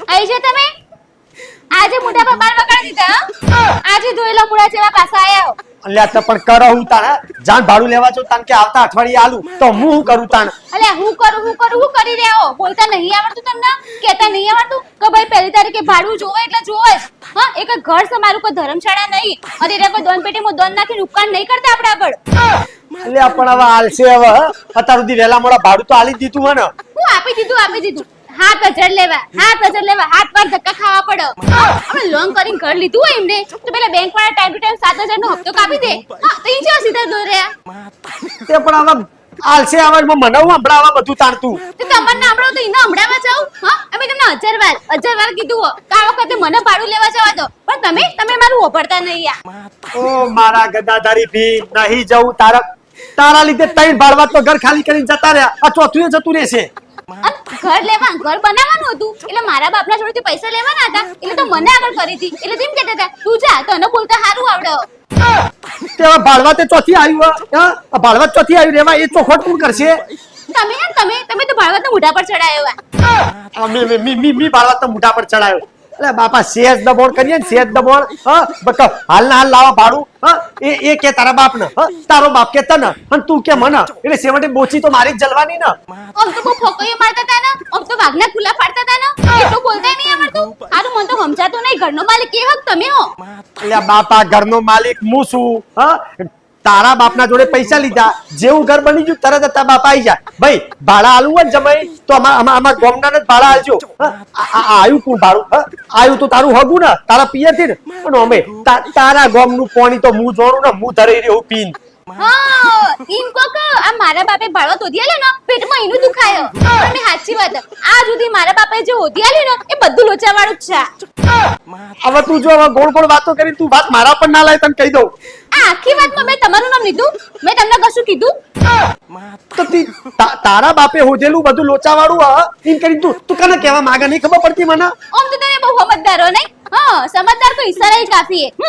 આઈ છે તમે આજે મોઢા પર બાલ વગાડી દીધા આજે ધોયેલા મૂળા જેવા પાછા આયા અલ્યા તો પણ કરો હું તાણ જાન ભાડું લેવા છો તાન કે આવતા અઠવાડિયે આલું તો હું કરું તાણ અલ્યા હું કરી રહ્યો બોલતા નહીં આવડતું તમને કહેતા નહીં આવડતું કે ભાઈ પહેલી તારીખે ભાડું જોવે એટલે જોવે જ હા એક ઘર સમારું કોઈ ધર્મશાળા નહીં અને રે કોઈ દોન પેટીમાં દોન નાખીને ઉપકાન નહીં કરતા આપણે આગળ અલ્યા પણ હવે આલશે હવે અત્યાર સુધી વહેલા મોડા ભાડું તો આલી જ દીધું મને હું આપી દીધું 7,000 લેવા 7,000 હાથ પર ધક્કા ખાવા પડે આપણે લોન કરીને ઘર લીધું હોય એમને તો પેલા બેંક વાળા ટાઈમ ટુ ટાઈમ 7,000 નો હપ્તો કાપી દે હા તો ઈ જેવા સીધા દોર્યા તે પણ હવે આલશે હવે મને હું હમણાં બધું તાણતું તો તમને હમણાં તો ઈને હમણાંમાં જાવ હા અમે તમને 1000 વાર કીધું હો કે આ વખતે મને ભાડું લેવા જવા દો પણ તમે મારું ઓભળતા નહીં યાર ઓ મારા ગદાધારી ભી નહીં જવું તારા લીધે ત્રણ ભાડવા તો ઘર ખાલી કરીને જતા રહ્યા આ ચોથું જતું રહેશે ઘર બનાવવાનું હતું એટલે મારા બાપના જોડેથી પૈસા લેવાના હતા એટલે તો મને આગળ કરી હતી એટલે તેમ કહેતા હતા તું જા તને બોલતા સારું આવડે તેવા ભાડવા તે ચોથી આવ્યું હા ભાડવા ચોથી આવ્યું રેવા એ ચોખવટ કોણ કરશે તમે તો ભાડવતના મોઢા પર ચડાયો મી ભાડવા તો મોઢા પર ચડાયો અલે બાપા સેજ દબોણ કરીએ ને સેજ દબોણ હા બક હાલના હાલ લાવા ભાડું હા એ કે તારા બાપ ને તારો બાપ કે તને અને તું કે મને એટલે સેવટી બોચી તો મારી જ જલવાની ને આમ તો બહુ ફોકઈઓ મારતા હતા ને આમ તો વાઘના ખુલા પાડતા હતા ને એટલું બોલતા નહીં આવડતું આરું મન તો સમજાતું નહીં ઘરનો માલિક એ હક તમે હો અલ્યા બાપા ઘરનો માલિક હું છું હા તારા બાપના જોડે પૈસા લીધા જેવું ઘર બની ગયું તરત જ તારા બાપ આવી જાય ભાઈ ભાડા આલું હોય જમાઈ તો અમાર ગામના ને ભાડા આલજો આયુ કોણ ભાડું આયુ તો તારું હગું ને તારા પિયર થી ને પણ અમે તારા ગામનું પાણી તો હું જોણું ને હું ધરી રહ્યો પીન હા ઈમ કોક આ મારા બાપે ભાડો તોધી આલ્યો ને પેટમાં ઈનું દુખાયો પણ મે સાચી વાત આ સુધી મારા બાપે જે ઓધી આલ્યો ને એ બધું લોચાવાળું જ છે હવે તું જો ગોળ ગોળ વાતો કરી તું વાત મારા પર ના લાય તને કહી દઉં આ આખી વાતમાં મેં તમારું નામ લીધું મેં તમને કશું કીધું તો તારા બાપે હોજેલું બધું લોચાવાળું એમ કરી તું કને કહેવા માંગે નહીં ખબર પડતી મને આમ તો તમે બહુ સમજદાર હો નહીં હા સમજદાર તો ઈશારા કાફી હે